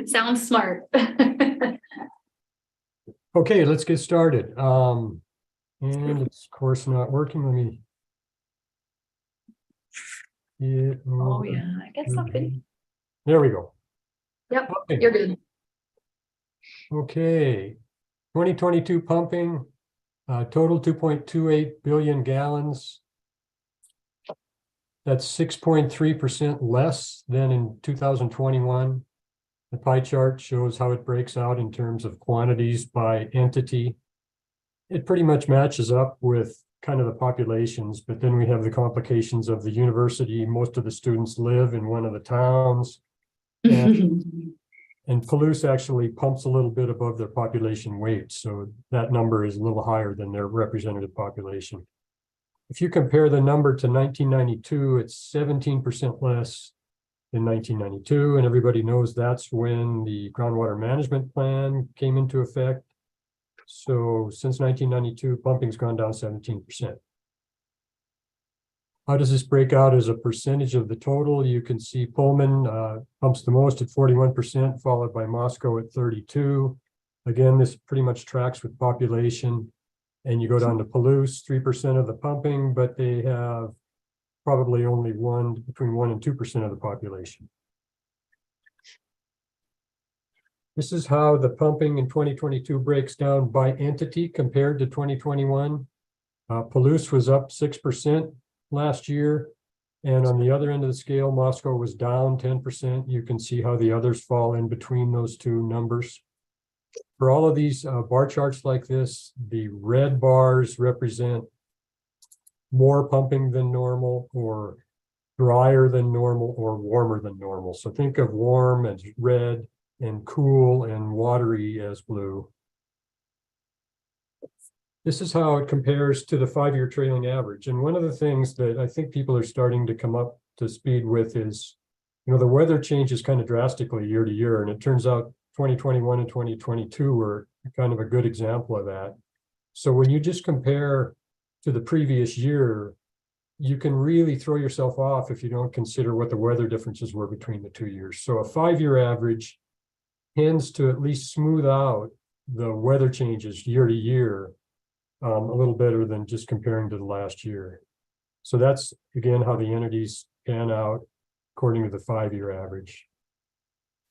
Sounds smart. Okay, let's get started. And it's of course not working. Let me get Oh over yeah, I guess something. There we go. Yep, Pumping. you're good. Okay, 2022 pumping, total 2.28 billion gallons. That's 6.3% less than in 2021. The pie chart shows how it breaks out in terms of quantities by entity. It pretty much matches up with kind of the populations, but then we have the complications of the university. Most of the students live in one of the towns. And Palouse actually pumps a little bit above their population weight. So that number is a little higher than their representative population. If you compare the number to 1992, it's 17% less than 1992. And everybody knows that's when the groundwater management plan came into effect. So since 1992, pumping's gone down 17%. How does this break out as a percentage of the total? You can see Pullman pumps the most at 41%, followed by Moscow at 32%. Again, this pretty much tracks with population. And you go down to Palouse, 3% of the pumping, but they have probably only between 1 and 2% of the population. This is how the pumping in 2022 breaks down by entity compared to 2021. Palouse was up 6% last year. And on the other end of the scale, Moscow was down 10%. You can see how the others fall in between those two numbers. For all of these bar charts like this, the red bars represent more pumping than normal, or drier than normal, or warmer than normal. So think of warm as red and cool and watery as blue. This is how it compares to the 5-year trailing average. And one of the things that I think people are starting to come up to speed with is, the weather changes kind of drastically year to year. And it turns out 2021 and 2022 were kind of a good example of that. So when you just compare to the previous year, you can really throw yourself off if you don't consider what the weather differences were between the 2 years. So a 5-year average tends to at least smooth out the weather changes year to year a little better than just comparing to the last year. So that's, again, how the entities pan out according to the 5-year average.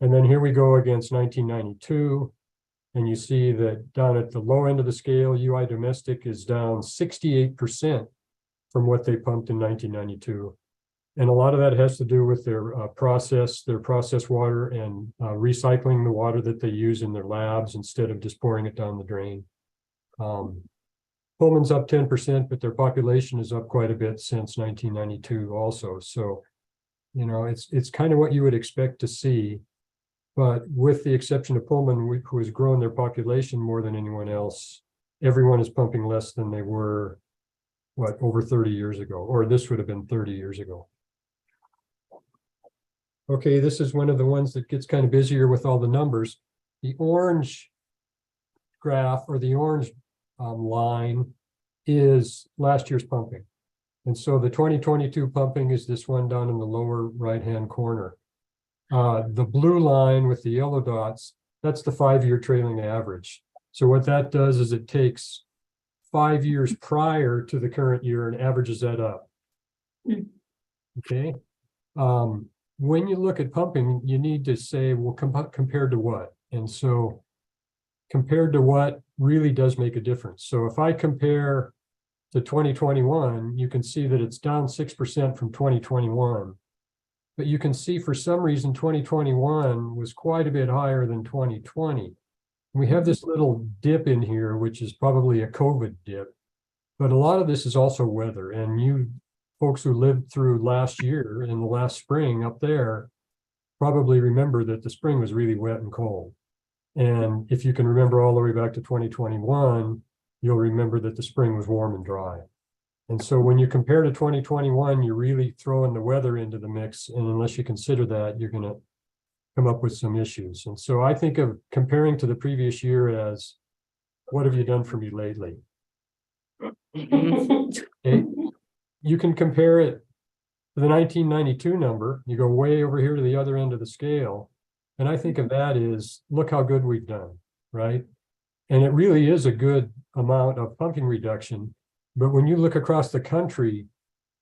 And then here we go against 1992. And you see that down at the low end of the scale, UI domestic is down 68% from what they pumped in 1992. And a lot of that has to do with their process water and recycling the water that they use in their labs instead of just pouring it down the drain. Pullman's up 10%, but their population is up quite a bit since 1992 also. So, it's kind of what you would expect to see. But with the exception of Pullman, who has grown their population more than anyone else, everyone is pumping less than they were, over 30 years ago, or this would have been 30 years ago. Okay, this is one of the ones that gets kind of busier with all the numbers. The orange graph, or the orange line, is last year's pumping. And so the 2022 pumping is this one down in the lower right-hand corner. The blue line with the yellow dots, that's the 5-year trailing average. So what that does is it takes 5 years prior to the current year and averages that up. Okay. When you look at pumping, you need to say, well, compared to what? And so compared to what really does make a difference. So if I compare to 2021, you can see that it's down 6% from 2021. But you can see for some reason 2021 was quite a bit higher than 2020. We have this little dip in here, which is probably a COVID dip. But a lot of this is also weather. And you folks who lived through last year and the last spring up there probably remember that the spring was really wet and cold. And if you can remember all the way back to 2021, you'll remember that the spring was warm and dry. And so when you compare to 2021, you're really throwing the weather into the mix. And unless you consider that, you're going to come up with some issues. And so I think of comparing to the previous year as, what have you done for me lately? Okay. You can compare it to the 1992 number. You go way over here to the other end of the scale. And I think of that as, look how good we've done, right? And it really is a good amount of pumping reduction. But when you look across the country,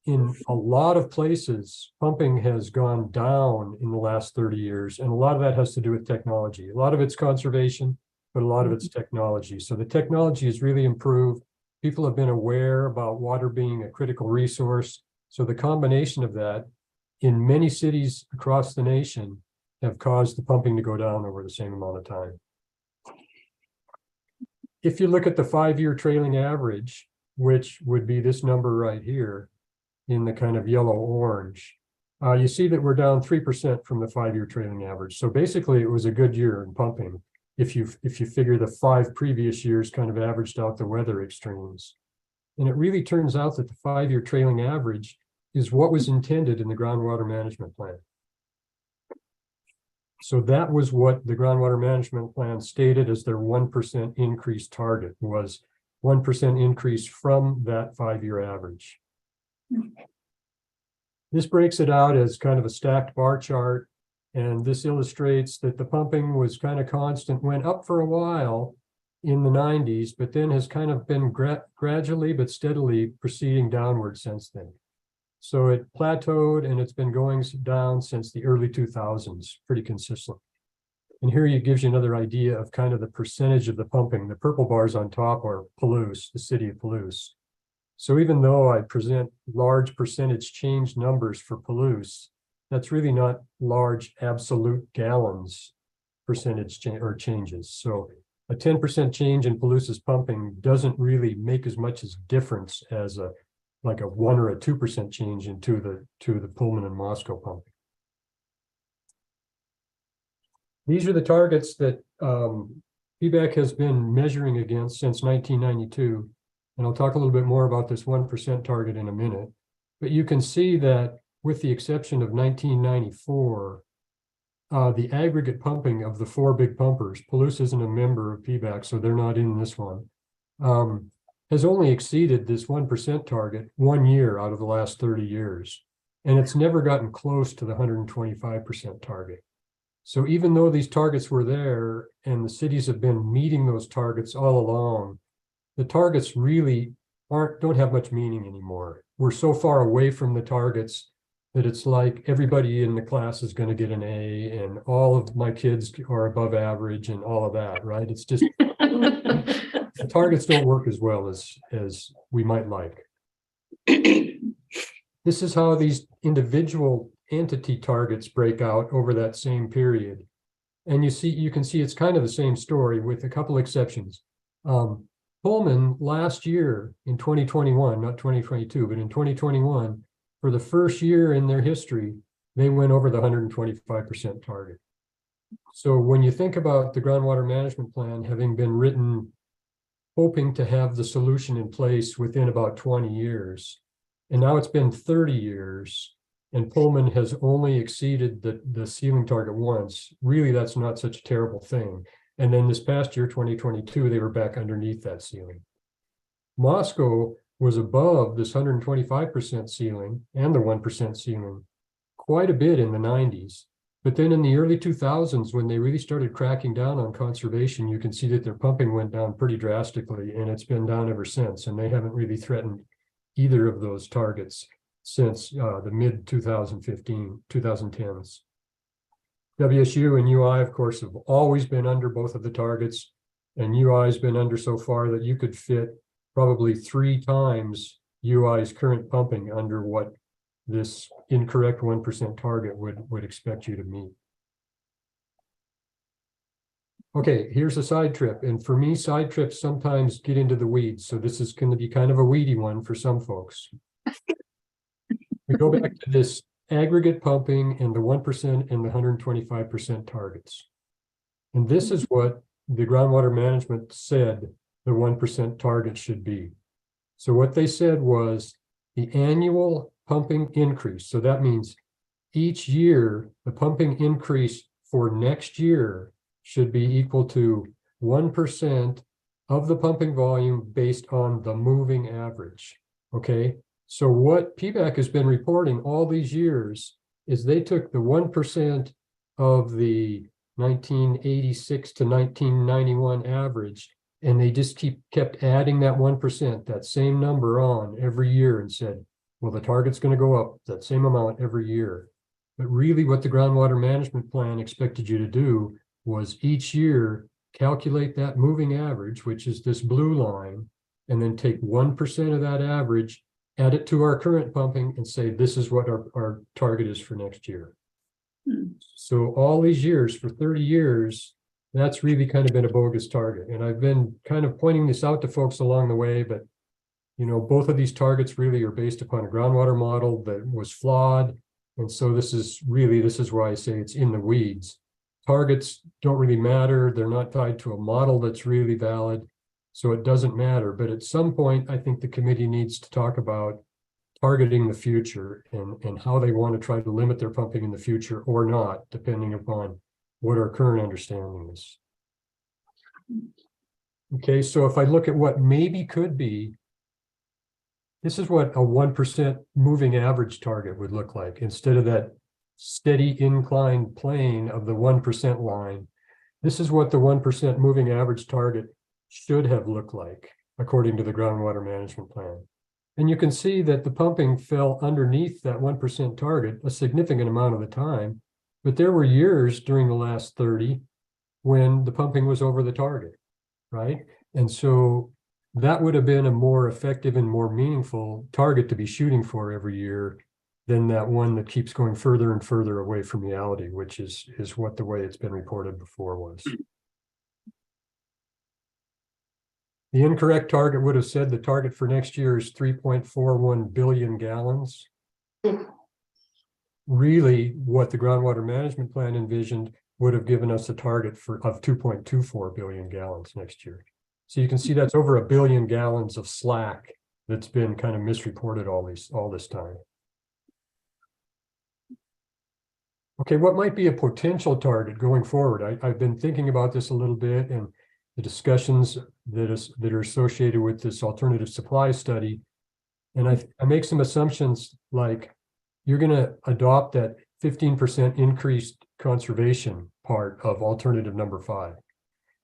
in a lot of places, pumping has gone down in the last 30 years. And a lot of that has to do with technology. A lot of it's conservation, but a lot of it's technology. So the technology has really improved. People have been aware about water being a critical resource. So the combination of that in many cities across the nation have caused the pumping to go down over the same amount of time. If you look at the 5-year trailing average, which would be this number right here in the kind of yellow orange, you see that we're down 3% from the 5-year trailing average. So basically it was a good year in pumping. If you figure the 5 previous years kind of averaged out the weather extremes. And it really turns out that the 5-year trailing average is what was intended in the groundwater management plan. So that was what the groundwater management plan stated as their 1% increase target, was 1% increase from that 5-year average. This breaks it out as kind of a stacked bar chart. And this illustrates that the pumping was kind of constant, went up for a while in the 90s, but then has kind of been gradually but steadily proceeding downward since then. So it plateaued and it's been going down since the early 2000s, pretty consistent. And here it gives you another idea of kind of the percentage of the pumping. The purple bars on top are Palouse, the city of Palouse. So even though I present large percentage change numbers for Palouse, that's really not large absolute gallons percentage changes. So a 10% change in Palouse's pumping doesn't really make as much as difference as like a 1 or a 2% change into the Pullman and Moscow pumping. These are the targets that PBAC has been measuring against since 1992. And I'll talk a little bit more about this 1% target in a minute. But you can see that with the exception of 1994, the aggregate pumping of the 4 big pumpers, Palouse isn't a member of PBAC, so they're not in this one, has only exceeded this 1% target 1 year out of the last 30 years. And it's never gotten close to the 125% target. So even though these targets were there and the cities have been meeting those targets all along, the targets really don't have much meaning anymore. We're so far away from the targets that it's like everybody in the class is going to get an A and all of my kids are above average and all of that, right? It's just the targets don't work as well as we might like. This is how these individual entity targets break out over that same period. And you can see it's kind of the same story with a couple exceptions. Pullman last year in 2021, not 2022, but in 2021, for the first year in their history, they went over the 125% target. So when you think about the groundwater management plan having been written, hoping to have the solution in place within about 20 years, and now it's been 30 years, and Pullman has only exceeded the ceiling target once, really that's not such a terrible thing. And then this past year, 2022, they were back underneath that ceiling. Moscow was above this 125% ceiling and the 1% ceiling quite a bit in the 90s. But then in the early 2000s, when they really started cracking down on conservation, you can see that their pumping went down pretty drastically, and it's been down ever since. And they haven't really threatened either of those targets since the mid-2010s. WSU and UI, of course, have always been under both of the targets, and UI has been under so far that you could fit probably 3 times UI's current pumping under what this incorrect 1% target would expect you to meet. Okay, here's a side trip. And for me, side trips sometimes get into the weeds. So this is going to be kind of a weedy one for some folks. We go back to this aggregate pumping and the 1% and the 125% targets. And this is what the groundwater management said the 1% target should be. So what they said was the annual pumping increase. So that means each year, the pumping increase for next year should be equal to 1% of the pumping volume based on the moving average. Okay. So what PBAC has been reporting all these years is they took the 1% of the 1986 to 1991 average, and they just kept adding that 1%, that same number on every year, and said, well, the target's going to go up that same amount every year. But really what the groundwater management plan expected you to do was each year calculate that moving average, which is this blue line, and then take 1% of that average, add it to our current pumping, and say, this is what our target is for next year. So all these years, for 30 years, that's really kind of been a bogus target. And I've been kind of pointing this out to folks along the way, but you know, both of these targets really are based upon a groundwater model that was flawed. And so this is why I say it's in the weeds. Targets don't really matter. They're not tied to a model that's really valid. So it doesn't matter. But at some point, I think the committee needs to talk about targeting the future and how they want to try to limit their pumping in the future or not, depending upon what our current understanding is. Okay, so if I look at what maybe could be, this is what a 1% moving average target would look like. Instead of that steady inclined plane of the 1% line, this is what the 1% moving average target should have looked like, according to the groundwater management plan. And you can see that the pumping fell underneath that 1% target a significant amount of the time, but there were years during the last 30 when the pumping was over the target, right? And so that would have been a more effective and more meaningful target to be shooting for every year than that one that keeps going further and further away from reality, which is what the way it's been reported before was. The incorrect target would have said the target for next year is 3.41 billion gallons. Really, what the groundwater management plan envisioned would have given us a target of 2.24 billion gallons next year. So you can see that's over 1 billion gallons of slack that's been kind of misreported all this time. Okay, what might be a potential target going forward? I've been thinking about this a little bit, and the discussions that are associated with this alternative supply study. And I make some assumptions like you're going to adopt that 15% increased conservation part of alternative number 5.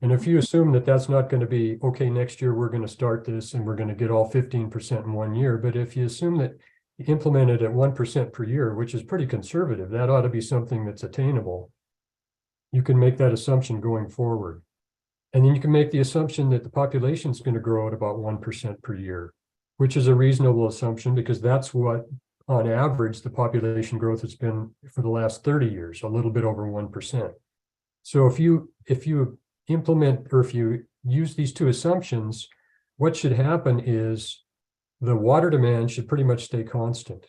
And if you assume that that's not going to be, okay, next year we're going to start this and we're going to get all 15% in 1 year. But if you assume that you implement it at 1% per year, which is pretty conservative, that ought to be something that's attainable. You can make that assumption going forward. And then you can make the assumption that the population is going to grow at about 1% per year, which is a reasonable assumption because that's what, on average, the population growth has been for the last 30 years, a little bit over 1%. So if you implement, or if you use these two assumptions, what should happen is the water demand should pretty much stay constant.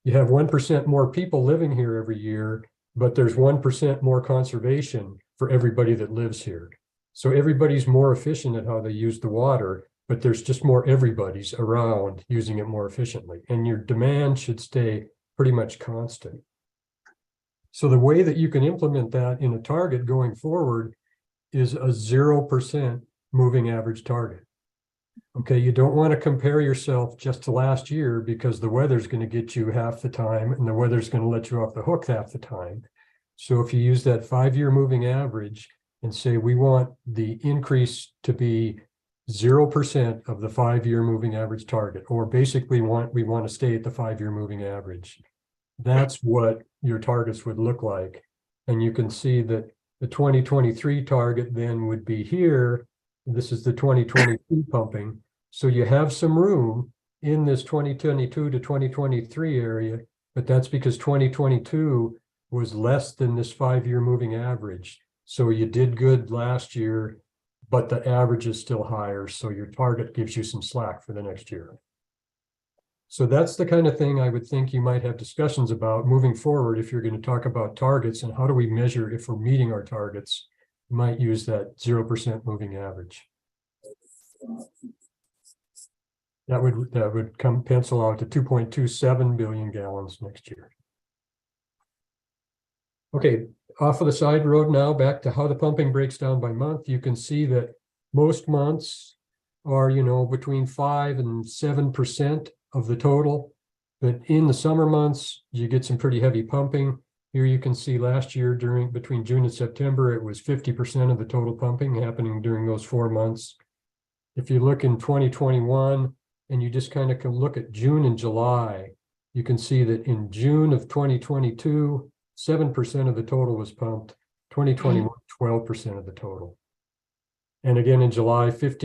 You have 1% more people living here every year, but there's 1% more conservation for everybody that lives here. So everybody's more efficient at how they use the water, but there's just more everybody's around using it more efficiently. And your demand should stay pretty much constant. So the way that you can implement that in a target going forward is a 0% moving average target. Okay, you don't want to compare yourself just to last year because the weather's going to get you half the time and the weather's going to let you off the hook half the time. So if you use that 5-year moving average and say we want the increase to be 0% of the 5-year moving average target, or basically we want to stay at the 5-year moving average. That's what your targets would look like. And you can see that the 2023 target then would be here. This is the 2022 pumping. So you have some room in this 2022 to 2023 area, but that's because 2022 was less than this 5-year moving average. So you did good last year, but the average is still higher. So your target gives you some slack for the next year. So that's the kind of thing I would think you might have discussions about moving forward if you're going to talk about targets and how do we measure if we're meeting our targets. You might use that 0% moving average. That would come pencil out to 2.27 billion gallons next year. Okay, off of the side road now, back to how the pumping breaks down by month. You can see that most months are, between 5 and 7% of the total. But in the summer months, you get some pretty heavy pumping. Here you can see last year between June and September, it was 50% of the total pumping happening during those 4 months. If you look in 2021 and you just kind of can look at June and July, you can see that in June of 2022, 7% of the total was pumped, 2021, 12% of the total. And again, in July, 15%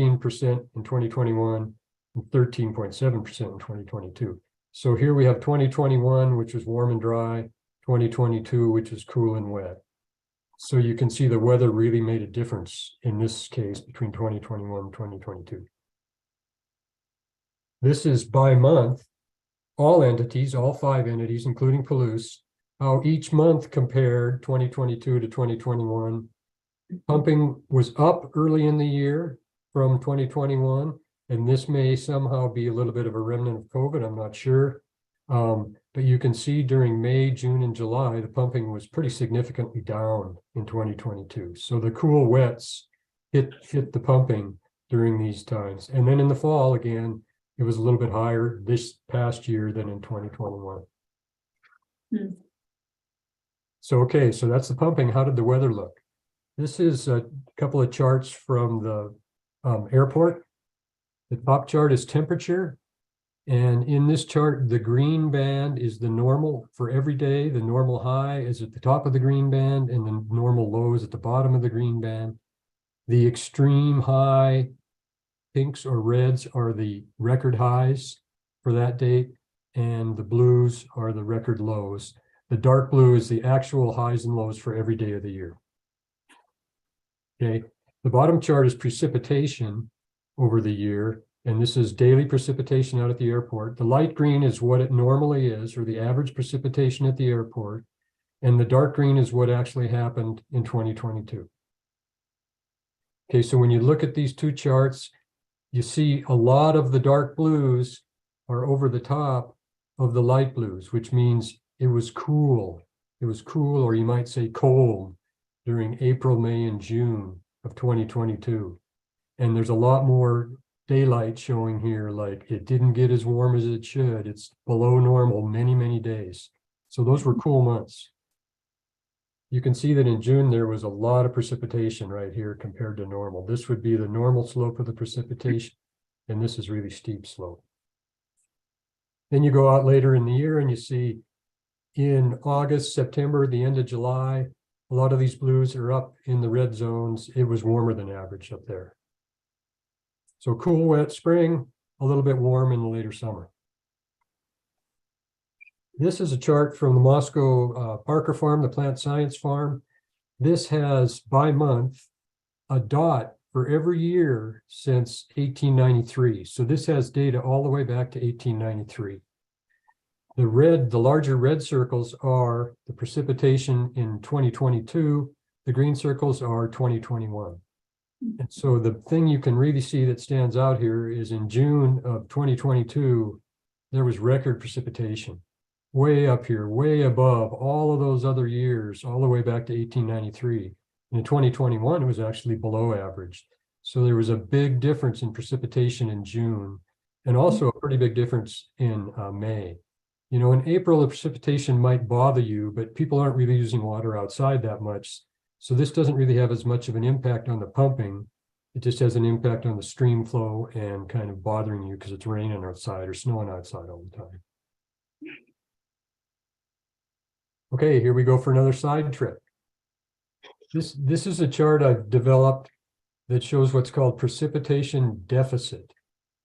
in 2021 and 13.7% in 2022. So here we have 2021, which was warm and dry, 2022, which is cool and wet. So you can see the weather really made a difference in this case between 2021 and 2022. This is by month, all entities, all 5 entities, including Palouse, how each month compared 2022 to 2021. Pumping was up early in the year from 2021, and this may somehow be a little bit of a remnant of COVID, I'm not sure. But you can see during May, June, and July, the pumping was pretty significantly down in 2022. So the cool wets hit the pumping during these times. And then in the fall, again, it was a little bit higher this past year than in 2021. So, okay, so that's the pumping. How did the weather look? This is a couple of charts from the airport. The top chart is temperature. And in this chart, the green band is the normal for every day. The normal high is at the top of the green band and the normal low is at the bottom of the green band. The extreme high pinks or reds are the record highs for that date, and the blues are the record lows. The dark blue is the actual highs and lows for every day of the year. Okay, the bottom chart is precipitation over the year. And this is daily precipitation out at the airport. The light green is what it normally is, or the average precipitation at the airport. And the dark green is what actually happened in 2022. Okay, so when you look at these two charts, you see a lot of the dark blues are over the top of the light blues, which means it was cool. It was cool, or you might say cold, during April, May, and June of 2022. And there's a lot more daylight showing here, like it didn't get as warm as it should. It's below normal many, many days. So those were cool months. You can see that in June, there was a lot of precipitation right here compared to normal. This would be the normal slope of the precipitation, and this is really steep slope. Then you go out later in the year and you see in August, September, the end of July, a lot of these blues are up in the red zones. It was warmer than average up there. So cool, wet spring, a little bit warm in the later summer. This is a chart from the Moscow Parker Farm, the plant science farm. This has by month a dot for every year since 1893. So this has data all the way back to 1893. The larger red circles are the precipitation in 2022. The green circles are 2021. And so the thing you can really see that stands out here is in June of 2022, there was record precipitation way up here, way above all of those other years, all the way back to 1893. And in 2021, it was actually below average. So there was a big difference in precipitation in June, and also a pretty big difference in May. You know, in April, the precipitation might bother you, but people aren't really using water outside that much. So this doesn't really have as much of an impact on the pumping. It just has an impact on the stream flow and kind of bothering you because it's raining outside or snowing outside all the time. Okay, here we go for another side trip. This is a chart I've developed that shows what's called precipitation deficit.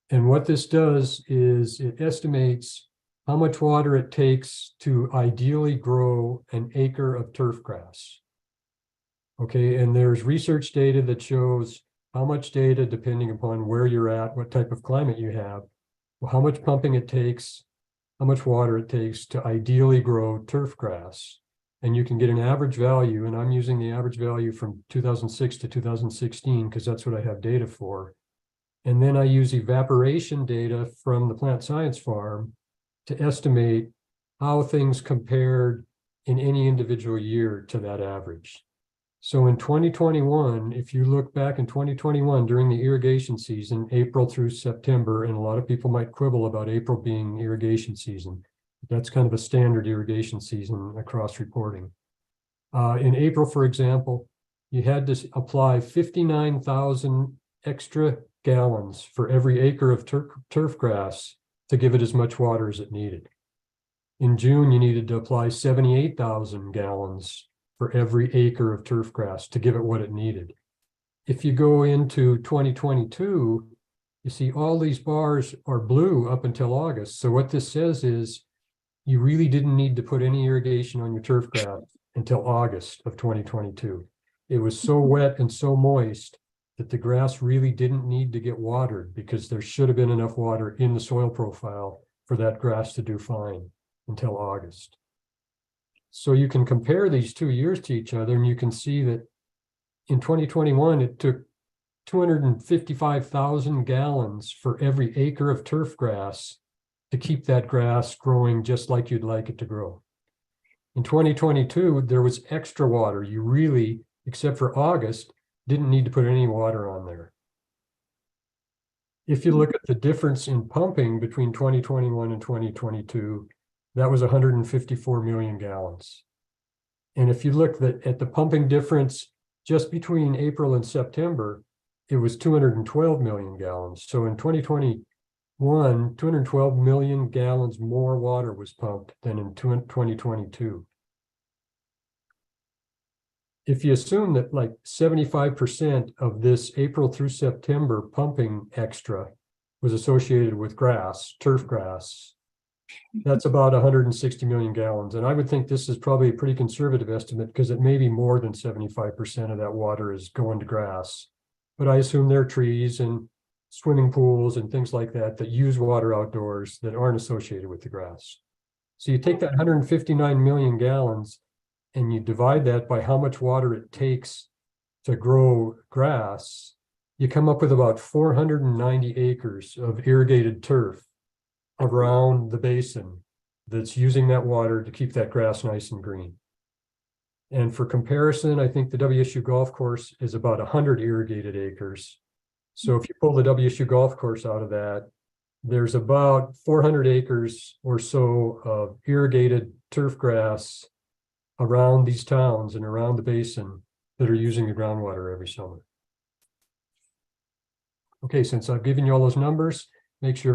And what this does is it estimates how much water it takes to ideally grow an acre of turf grass. Okay, and there's research data that shows how much data, depending upon where you're at, what type of climate you have, how much pumping it takes, how much water it takes to ideally grow turf grass. And you can get an average value, and I'm using the average value from 2006 to 2016 because that's what I have data for. And then I use evaporation data from the plant science farm to estimate how things compared in any individual year to that average. So in 2021, if you look back in 2021 during the irrigation season, April through September, and a lot of people might quibble about April being irrigation season. That's kind of a standard irrigation season across reporting. In April, for example, you had to apply 59,000 extra gallons for every acre of turf grass to give it as much water as it needed. In June, you needed to apply 78,000 gallons for every acre of turf grass to give it what it needed. If you go into 2022, you see all these bars are blue up until August. So what this says is you really didn't need to put any irrigation on your turf grass until August of 2022. It was so wet and so moist that the grass really didn't need to get watered because there should have been enough water in the soil profile for that grass to do fine until August. So you can compare these 2 years to each other, and you can see that in 2021, it took 255,000 gallons for every acre of turf grass to keep that grass growing just like you'd like it to grow. In 2022, there was extra water. You really, except for August, didn't need to put any water on there. If you look at the difference in pumping between 2021 and 2022, that was 154 million gallons. And if you look at the pumping difference just between April and September, it was 212 million gallons. So in 2021, 212 million gallons more water was pumped than in 2022. If you assume that like 75% of this April through September pumping extra was associated with grass, turf grass, that's about 160 million gallons. And I would think this is probably a pretty conservative estimate because it may be more than 75% of that water is going to grass. But I assume there are trees and swimming pools and things like that that use water outdoors that aren't associated with the grass. So you take that 159 million gallons and you divide that by how much water it takes to grow grass, you come up with about 490 acres of irrigated turf around the basin that's using that water to keep that grass nice and green. And for comparison, I think the WSU golf course is about 100 irrigated acres. So if you pull the WSU golf course out of that, there's about 400 acres or so of irrigated turf grass around these towns and around the basin that are using the groundwater every summer. Okay, since I've given you all those numbers, make sure